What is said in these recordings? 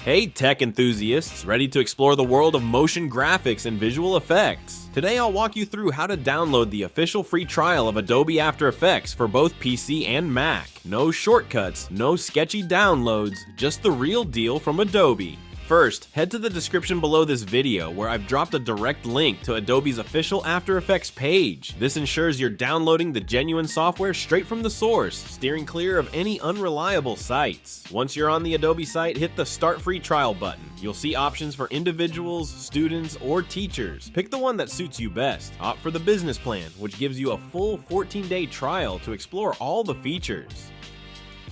Hey tech enthusiasts, ready to explore the world of motion graphics and visual effects? Today I'll walk you through how to download the official free trial of Adobe After Effects for both PC and Mac. No shortcuts, no sketchy downloads, just the real deal from Adobe. First, head to the description below this video where I've dropped a direct link to Adobe's official After Effects page. This ensures you're downloading the genuine software straight from the source, steering clear of any unreliable sites. Once you're on the Adobe site, hit the Start Free Trial button. You'll see options for individuals, students, or teachers. Pick the one that suits you best. Opt for the business plan, which gives you a full 14-day trial to explore all the features.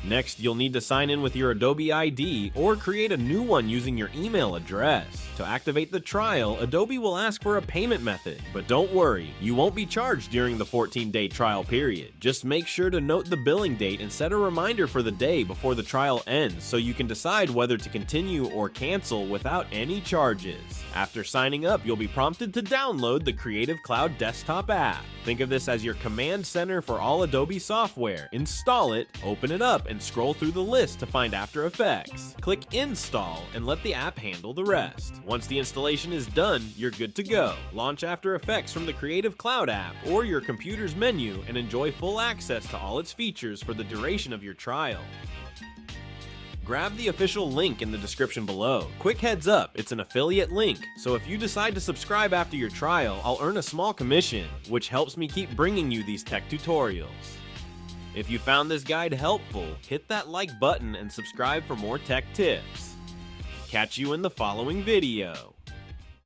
Next, you'll need to sign in with your Adobe ID or create a new one using your email address. To activate the trial, Adobe will ask for a payment method, but don't worry, you won't be charged during the 14-day trial period. Just make sure to note the billing date and set a reminder for the day before the trial ends so you can decide whether to continue or cancel without any charges. After signing up, you'll be prompted to download the Creative Cloud desktop app. Think of this as your command center for all Adobe software. Install it, open it up, and scroll through the list to find After Effects. Click Install and let the app handle the rest. Once the installation is done, you're good to go. Launch After Effects from the Creative Cloud app or your computer's menu and enjoy full access to all its features for the duration of your trial. Grab the official link in the description below. Quick heads up, it's an affiliate link, so if you decide to subscribe after your trial, I'll earn a small commission, which helps me keep bringing you these tech tutorials. If you found this guide helpful, hit that like button and subscribe for more tech tips. Catch you in the following video.